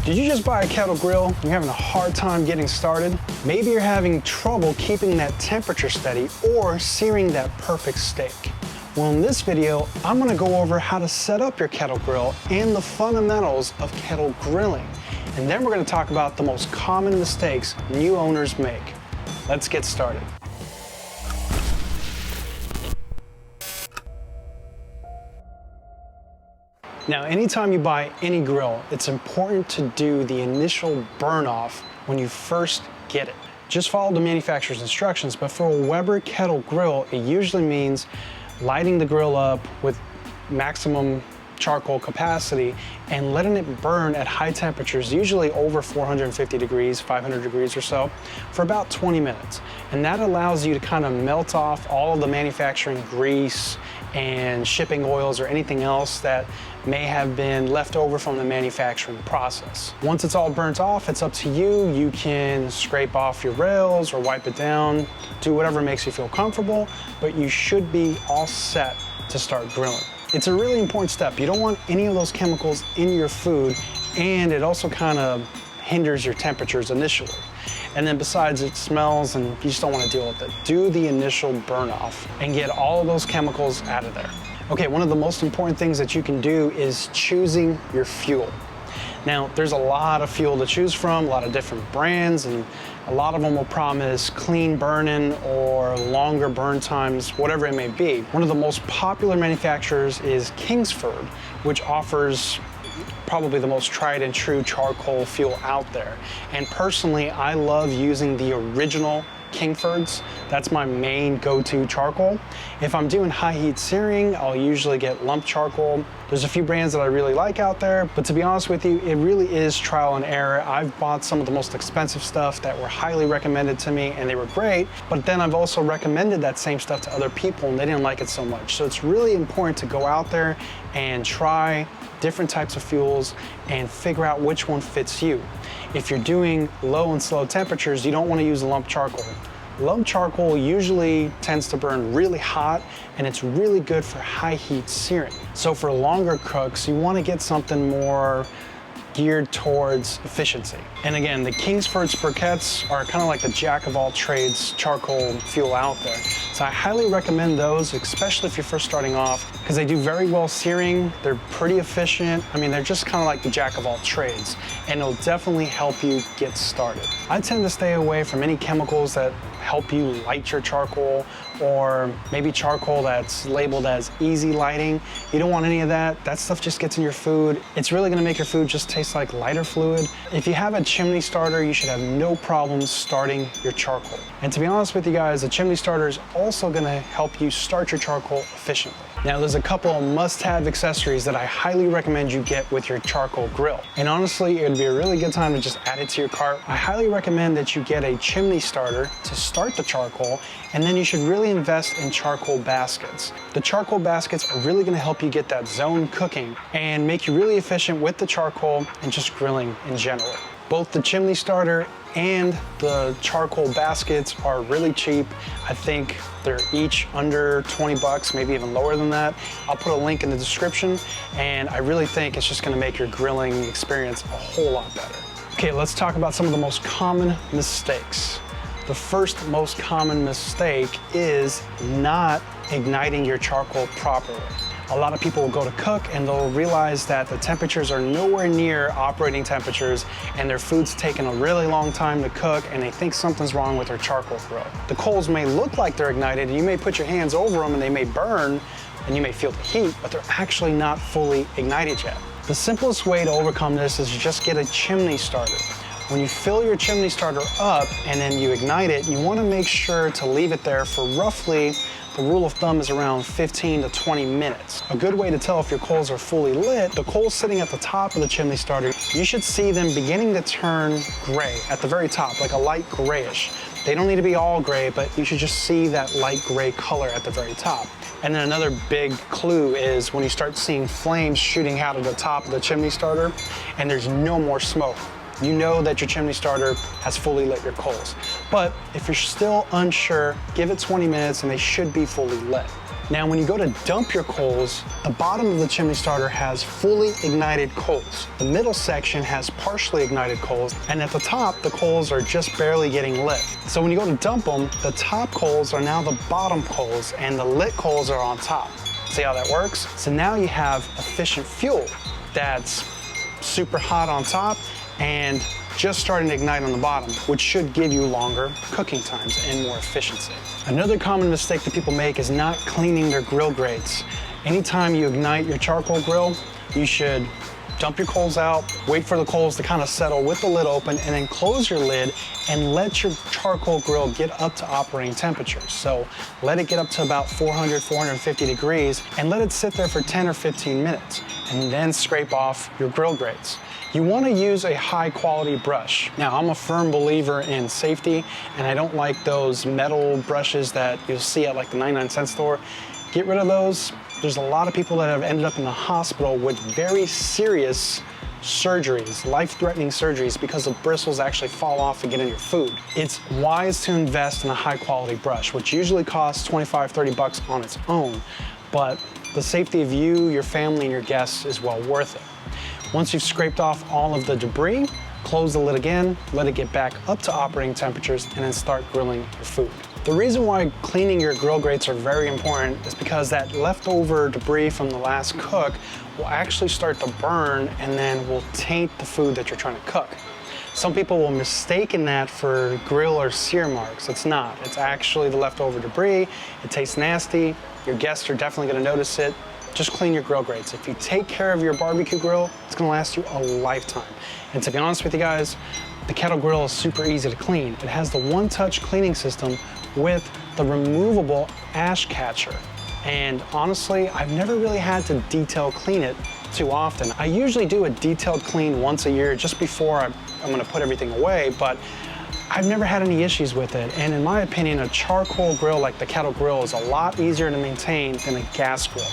Did you just buy a kettle grill? You're having a hard time getting started? Maybe you're having trouble keeping that temperature steady or searing that perfect steak. Well, in this video, I'm gonna go over how to set up your kettle grill and the fundamentals of kettle grilling. And then we're gonna talk about the most common mistakes new owners make. Let's get started. Now, anytime you buy any grill, it's important to do the initial burn off when you first get it. Just follow the manufacturer's instructions, but for a Weber Kettle Grill, it usually means lighting the grill up with maximum charcoal capacity and letting it burn at high temperatures, usually over 450 degrees, 500 degrees or so, for about 20 minutes. And that allows you to kind of melt off all of the manufacturing grease and shipping oils or anything else that may have been left over from the manufacturing process. Once it's all burnt off, it's up to you. You can scrape off your rails or wipe it down, do whatever makes you feel comfortable, but you should be all set to start grilling. It's a really important step. You don't want any of those chemicals in your food, and it also kind of hinders your temperatures initially. And then besides, it smells and you just don't want to deal with it. Do the initial burn off and get all of those chemicals out of there. Okay, one of the most important things that you can do is choosing your fuel. Now, there's a lot of fuel to choose from, a lot of different brands, and a lot of them will promise clean burning or longer burn times, whatever it may be. One of the most popular manufacturers is Kingsford, which offers probably the most tried and true charcoal fuel out there. And personally, I love using the original Kingsfords. That's my main go-to charcoal. If I'm doing high heat searing, I'll usually get lump charcoal. There's a few brands that I really like out there, but to be honest with you, it really is trial and error. I've bought some of the most expensive stuff that were highly recommended to me and they were great, but then I've also recommended that same stuff to other people and they didn't like it so much. So it's really important to go out there and try different types of fuels and figure out which one fits you. If you're doing low and slow temperatures, you don't want to use lump charcoal. Lump charcoal usually tends to burn really hot and it's really good for high heat searing. So for longer cooks, you want to get something more geared towards efficiency. And again, the Kingsford Briquettes are kind of like the jack of all trades charcoal fuel out there. So I highly recommend those, especially if you're first starting off, because they do very well searing. They're pretty efficient. I mean, they're just kind of like the jack of all trades, and it'll definitely help you get started. I tend to stay away from any chemicals that help you light your charcoal, or maybe charcoal that's labeled as easy lighting. You don't want any of that. That stuff just gets in your food. It's really gonna make your food just taste like lighter fluid. If you have a chimney starter, you should have no problems starting your charcoal. And to be honest with you guys, the chimney starter is also gonna help you start your charcoal efficiently. Now, there's a couple of must-have accessories that I highly recommend you get with your charcoal grill. And honestly, it would be a really good time to just add it to your cart. I highly recommend that you get a chimney starter to start the charcoal, and then you should really invest in charcoal baskets. The charcoal baskets are really gonna help you get that zone cooking and make you really efficient with the charcoal and just grilling in general. Both the chimney starter and the charcoal baskets are really cheap. I think they're each under 20 bucks, maybe even lower than that. I'll put a link in the description, and I really think it's just gonna make your grilling experience a whole lot better. Okay, let's talk about some of the most common mistakes. The first most common mistake is not igniting your charcoal properly. A lot of people will go to cook and they'll realize that the temperatures are nowhere near operating temperatures and their food's taken a really long time to cook and they think something's wrong with their charcoal grill. The coals may look like they're ignited and you may put your hands over them and they may burn and you may feel the heat, but they're actually not fully ignited yet. The simplest way to overcome this is just get a chimney starter. When you fill your chimney starter up and then you ignite it, you want to make sure to leave it there for roughly, the rule of thumb is around 15 to 20 minutes. A good way to tell if your coals are fully lit, the coals sitting at the top of the chimney starter, you should see them beginning to turn gray at the very top, like a light grayish. They don't need to be all gray, but you should just see that light gray color at the very top. And then another big clue is when you start seeing flames shooting out of the top of the chimney starter and there's no more smoke. You know that your chimney starter has fully lit your coals. But if you're still unsure, give it 20 minutes and they should be fully lit. Now, when you go to dump your coals, the bottom of the chimney starter has fully ignited coals. The middle section has partially ignited coals, and at the top, the coals are just barely getting lit. So when you go to dump them, the top coals are now the bottom coals, and the lit coals are on top. See how that works? So now you have efficient fuel that's super hot on top and just starting to ignite on the bottom, which should give you longer cooking times and more efficiency. Another common mistake that people make is not cleaning their grill grates. Anytime you ignite your charcoal grill, you should dump your coals out, wait for the coals to kind of settle with the lid open, and then close your lid and let your charcoal grill get up to operating temperatures. So let it get up to about 400, 450 degrees and let it sit there for 10 or 15 minutes and then scrape off your grill grates. You want to use a high quality brush. Now, I'm a firm believer in safety, and I don't like those metal brushes that you'll see at like the 99-cent store. Get rid of those. There's a lot of people that have ended up in the hospital with very serious surgeries, life-threatening surgeries, because the bristles actually fall off and get in your food. It's wise to invest in a high-quality brush, which usually costs 25, 30 bucks on its own, but the safety of you, your family, and your guests is well worth it. Once you've scraped off all of the debris, close the lid again, let it get back up to operating temperatures, and then start grilling your food. The reason why cleaning your grill grates are very important is because that leftover debris from the last cook will actually start to burn and then will taint the food that you're trying to cook. Some people will mistake that for grill or sear marks. It's not. It's actually the leftover debris. It tastes nasty. Your guests are definitely going to notice it. Just clean your grill grates. If you take care of your barbecue grill, it's gonna last you a lifetime. And to be honest with you guys, the kettle grill is super easy to clean. It has the one-touch cleaning system with the removable ash catcher. And honestly, I've never really had to detail clean it too often. I usually do a detailed clean once a year just before I'm gonna put everything away, but I've never had any issues with it. And in my opinion, a charcoal grill like the kettle grill is a lot easier to maintain than a gas grill.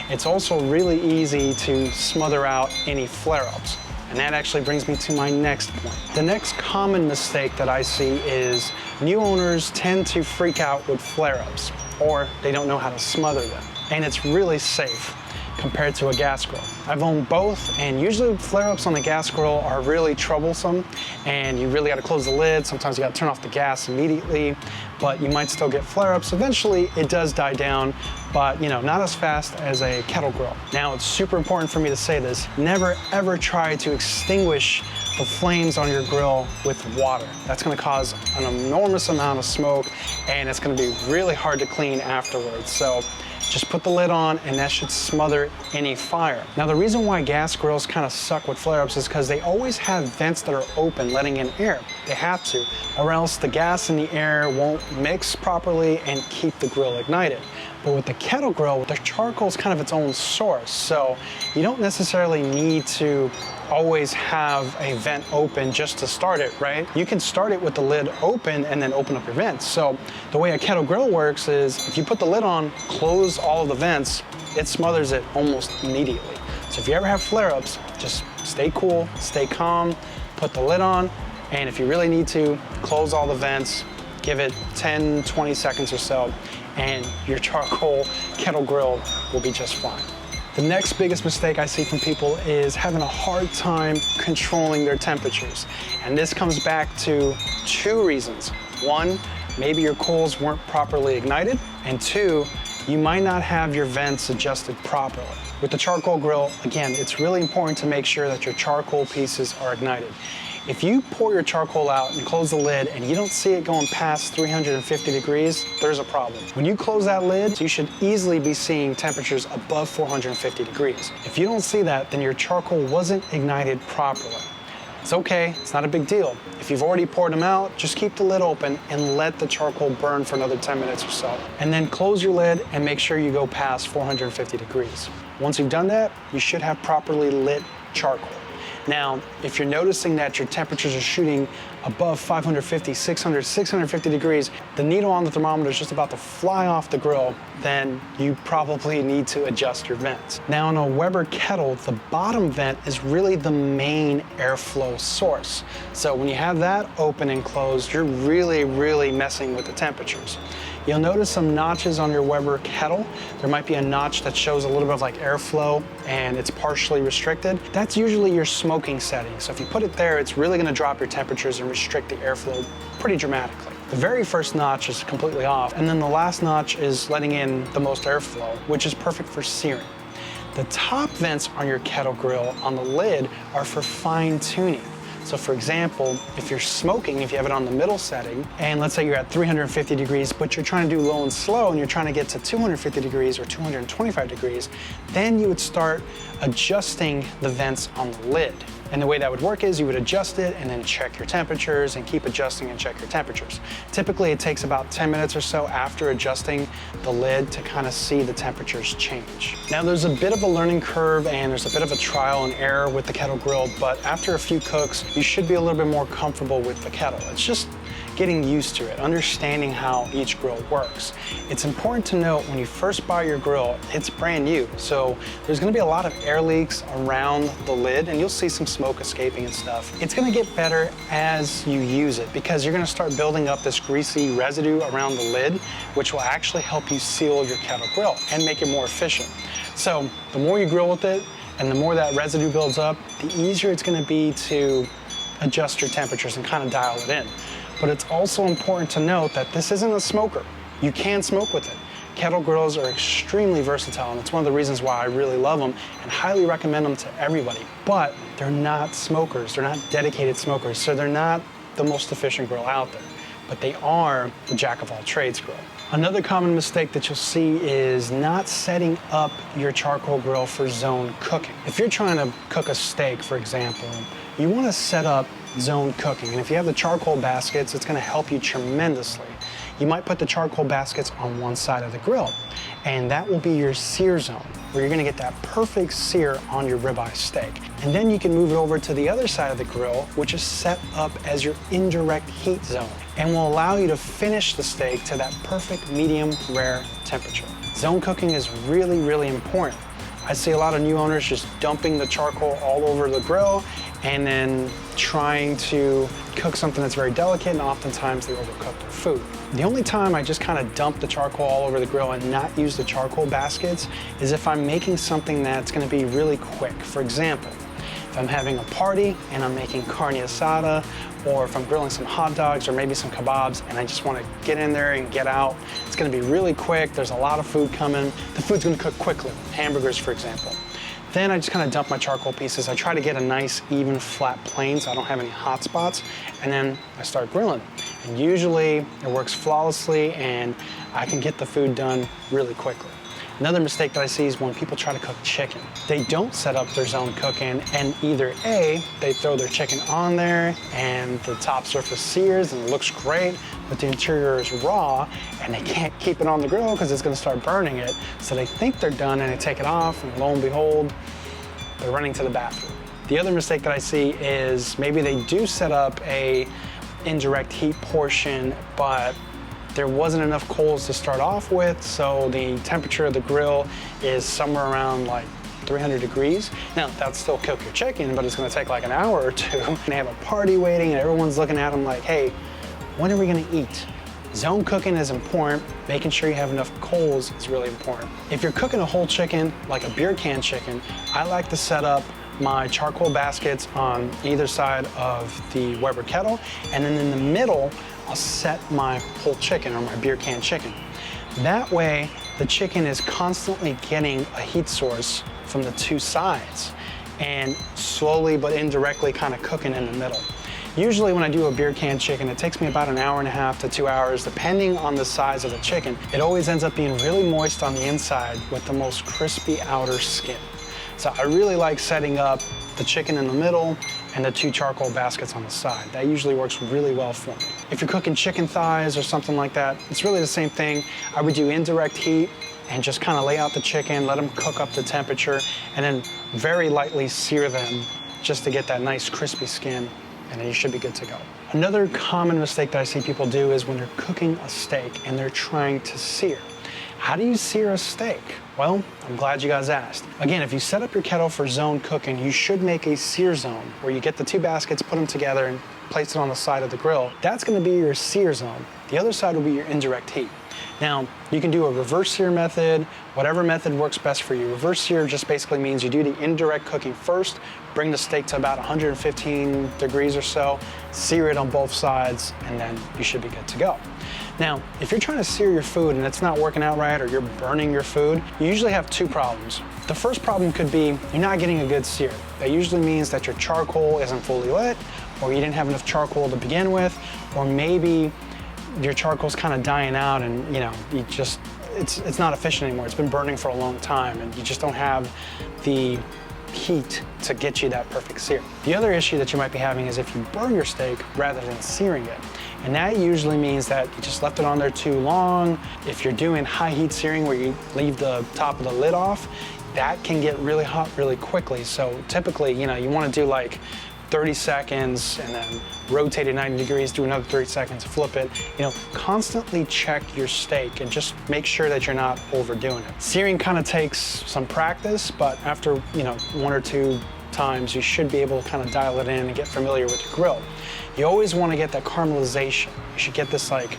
It's also really easy to smother out any flare-ups. And that actually brings me to my next point. The next common mistake that I see is new owners tend to freak out with flare-ups, or they don't know how to smother them. And it's really safe compared to a gas grill. I've owned both, and usually flare-ups on a gas grill are really troublesome, and you really gotta close the lid. Sometimes you gotta turn off the gas immediately, but you might still get flare-ups. Eventually, it does die down, but not as fast as a kettle grill. Now, it's super important for me to say this. Never, ever try to extinguish the flames on your grill with water. That's gonna cause an enormous amount of smoke, and it's gonna be really hard to clean afterwards. So just put the lid on, and that should smother any fire. Now, the reason why gas grills kind of suck with flare-ups is because they always have vents that are open, letting in air. They have to, or else the gas and the air won't mix properly and keep the grill ignited. But with the kettle grill, the charcoal is kind of its own source, so you don't necessarily need to always have a vent open just to start it, right? You can start it with the lid open and then open up your vents. So the way a kettle grill works is if you put the lid on, close all of the vents, it smothers it almost immediately. So if you ever have flare-ups, just stay cool, stay calm, put the lid on, and if you really need to, close all the vents, give it 10, 20 seconds or so, and your charcoal kettle grill will be just fine. The next biggest mistake I see from people is having a hard time controlling their temperatures. And this comes back to two reasons. One, maybe your coals weren't properly ignited. And two, you might not have your vents adjusted properly. With the charcoal grill, again, it's really important to make sure that your charcoal pieces are ignited. If you pour your charcoal out and close the lid and you don't see it going past 350 degrees, there's a problem. When you close that lid, you should easily be seeing temperatures above 450 degrees. If you don't see that, then your charcoal wasn't ignited properly. It's okay, it's not a big deal. If you've already poured them out, just keep the lid open and let the charcoal burn for another 10 minutes or so. And then close your lid and make sure you go past 450 degrees. Once you've done that, you should have properly lit charcoal. Now, if you're noticing that your temperatures are shooting above 550, 600, 650 degrees, the needle on the thermometer is just about to fly off the grill, then you probably need to adjust your vents. Now, in a Weber kettle, the bottom vent is really the main airflow source. So when you have that open and closed, you're really, really messing with the temperatures. You'll notice some notches on your Weber kettle. There might be a notch that shows a little bit of like airflow and it's partially restricted. That's usually your smoking setting. So if you put it there, it's really gonna drop your temperatures and restrict the airflow pretty dramatically. The very first notch is completely off, and then the last notch is letting in the most airflow, which is perfect for searing. The top vents on your kettle grill on the lid are for fine tuning. So for example, if you're smoking, if you have it on the middle setting, and let's say you're at 350 degrees, but you're trying to do low and slow, and you're trying to get to 250 degrees or 225 degrees, then you would start adjusting the vents on the lid. And the way that would work is you would adjust it and then check your temperatures and keep adjusting and check your temperatures. Typically it takes about 10 minutes or so after adjusting the lid to kind of see the temperatures change. Now there's a bit of a learning curve and there's a bit of a trial and error with the kettle grill, but after a few cooks, you should be a little bit more comfortable with the kettle. It's just getting used to it, understanding how each grill works. It's important to note when you first buy your grill, it's brand new. So there's gonna be a lot of air leaks around the lid and you'll see some smoke escaping and stuff. It's gonna get better as you use it because you're gonna start building up this greasy residue around the lid, which will actually help you seal your kettle grill and make it more efficient. So the more you grill with it and the more that residue builds up, the easier it's gonna be to adjust your temperatures and kind of dial it in. But it's also important to note that this isn't a smoker. You can smoke with it. Kettle grills are extremely versatile, and it's one of the reasons why I really love them and highly recommend them to everybody. But they're not smokers, they're not dedicated smokers, so they're not the most efficient grill out there. But they are the jack of all trades grill. Another common mistake that you'll see is not setting up your charcoal grill for zone cooking. If you're trying to cook a steak, for example, you want to set up zone cooking. And if you have the charcoal baskets, it's going to help you tremendously. You might put the charcoal baskets on one side of the grill, and that will be your sear zone, where you're going to get that perfect sear on your ribeye steak. And then you can move it over to the other side of the grill, which is set up as your indirect heat zone, and will allow you to finish the steak to that perfect medium rare temperature. Zone cooking is really, really important. I see a lot of new owners just dumping the charcoal all over the grill and then trying to cook something that's very delicate, and oftentimes they overcook their food. The only time I just kind of dump the charcoal all over the grill and not use the charcoal baskets is if I'm making something that's going to be really quick. For example, if I'm having a party and I'm making carne asada, or if I'm grilling some hot dogs or maybe some kebabs and I just want to get in there and get out, it's going to be really quick, there's a lot of food coming, the food's going to cook quickly, hamburgers for example. Then I just kind of dump my charcoal pieces. I try to get a nice even flat plane so I don't have any hot spots, and then I start grilling. And usually it works flawlessly and I can get the food done really quickly. Another mistake that I see is when people try to cook chicken. They don't set up their zone cooking, and either A, they throw their chicken on there and the top surface sears and it looks great, but the interior is raw and they can't keep it on the grill because it's gonna start burning it. So they think they're done and they take it off, and lo and behold, they're running to the bathroom. The other mistake that I see is maybe they do set up a indirect heat portion, but there wasn't enough coals to start off with, so the temperature of the grill is somewhere around like 300 degrees. Now, that'll still cook your chicken, but it's gonna take like an hour or two. And they have a party waiting and everyone's looking at them like, hey, when are we gonna eat? Zone cooking is important. Making sure you have enough coals is really important. If you're cooking a whole chicken, like a beer can chicken, I like to set up my charcoal baskets on either side of the Weber kettle, and then in the middle, I'll set my whole chicken or my beer can chicken. That way, the chicken is constantly getting a heat source from the two sides and slowly but indirectly kind of cooking in the middle. Usually when I do a beer can chicken, it takes me about an hour and a half to 2 hours, depending on the size of the chicken. It always ends up being really moist on the inside with the most crispy outer skin. So I really like setting up the chicken in the middle and the two charcoal baskets on the side. That usually works really well for me. If you're cooking chicken thighs or something like that, it's really the same thing. I would do indirect heat and just kind of lay out the chicken, let them cook up the temperature, and then very lightly sear them just to get that nice crispy skin, and then you should be good to go. Another common mistake that I see people do is when they're cooking a steak and they're trying to sear. How do you sear a steak? Well, I'm glad you guys asked. Again, if you set up your kettle for zone cooking, you should make a sear zone where you get the two baskets, put them together, and place it on the side of the grill. That's gonna be your sear zone. The other side will be your indirect heat. Now, you can do a reverse sear method, whatever method works best for you. Reverse sear just basically means you do the indirect cooking first, bring the steak to about 115 degrees or so, sear it on both sides, and then you should be good to go. Now, if you're trying to sear your food and it's not working out right, or you're burning your food, you usually have two problems. The first problem could be you're not getting a good sear. That usually means that your charcoal isn't fully lit, or you didn't have enough charcoal to begin with, or maybe your charcoal's kind of dying out and it's not efficient anymore. It's been burning for a long time and you just don't have the heat to get you that perfect sear. The other issue that you might be having is if you burn your steak rather than searing it. And that usually means that you just left it on there too long. If you're doing high heat searing where you leave the top of the lid off, that can get really hot really quickly. So typically, you want to do like 30 seconds and then rotate it 90 degrees, do another 30 seconds, flip it. Constantly check your steak and just make sure that you're not overdoing it. Searing kind of takes some practice, but after, one or two times, you should be able to kind of dial it in and get familiar with your grill. You always want to get that caramelization. You should get this like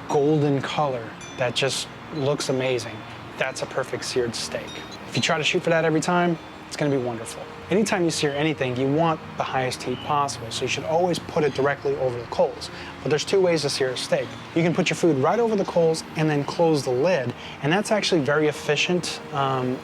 golden color that just looks amazing. That's a perfect seared steak. If you try to shoot for that every time, it's going to be wonderful. Anytime you sear anything, you want the highest heat possible, so you should always put it directly over the coals. But there's two ways to sear a steak. You can put your food right over the coals and then close the lid, and that's actually very efficient.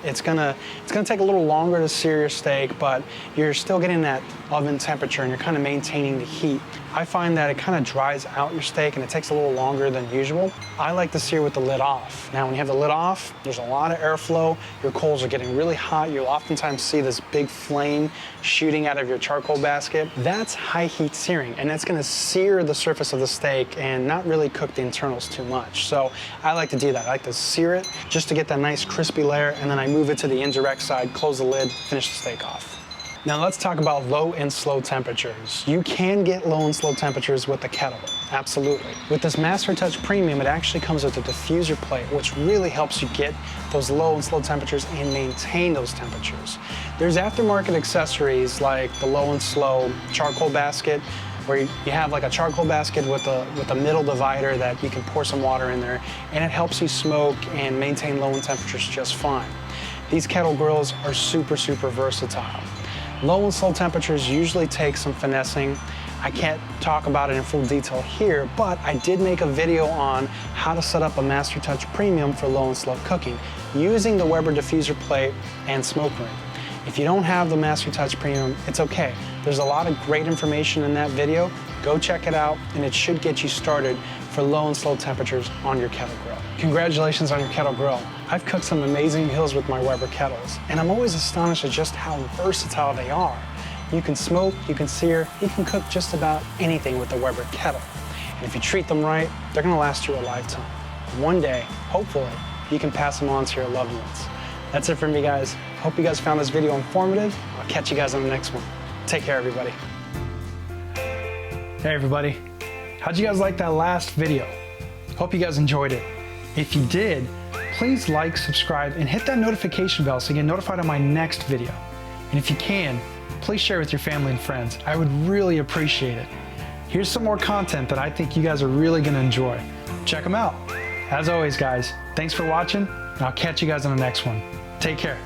It's gonna take a little longer to sear your steak, but you're still getting that oven temperature and you're kind of maintaining the heat. I find that it kind of dries out your steak and it takes a little longer than usual. I like to sear with the lid off. Now, when you have the lid off, there's a lot of airflow. Your coals are getting really hot. You'll oftentimes see this big flame shooting out of your charcoal basket. That's high heat searing, and it's gonna sear the surface of the steak and not really cook the internals too much. So I like to do that. I like to sear it just to get that nice crispy layer, and then I move it to the indirect side, close the lid, finish the steak off. Now let's talk about low and slow temperatures. You can get low and slow temperatures with the kettle, absolutely. With this Master Touch Premium, it actually comes with a diffuser plate, which really helps you get those low and slow temperatures and maintain those temperatures. There's aftermarket accessories like the low and slow charcoal basket, where you have like a charcoal basket with a middle divider that you can pour some water in there, and it helps you smoke and maintain low and temperatures just fine. These kettle grills are super, super versatile. Low and slow temperatures usually take some finessing. I can't talk about it in full detail here, but I did make a video on how to set up a Master Touch Premium for low and slow cooking using the Weber diffuser plate and smoke ring. If you don't have the Master Touch Premium, it's okay. There's a lot of great information in that video. Go check it out, and it should get you started for low and slow temperatures on your kettle grill. Congratulations on your kettle grill. I've cooked some amazing meals with my Weber kettles, and I'm always astonished at just how versatile they are. You can smoke, you can sear, you can cook just about anything with the Weber kettle. And if you treat them right, they're gonna last you a lifetime. One day, hopefully, you can pass them on to your loved ones. That's it for me, guys. Hope you guys found this video informative. I'll catch you guys on the next one. Take care, everybody. Hey, everybody. How'd you guys like that last video? Hope you guys enjoyed it. If you did, please like, subscribe, and hit that notification bell so you get notified on my next video. And if you can, please share with your family and friends. I would really appreciate it. Here's some more content that I think you guys are really gonna enjoy. Check them out. As always, guys, thanks for watching, and I'll catch you guys on the next one. Take care.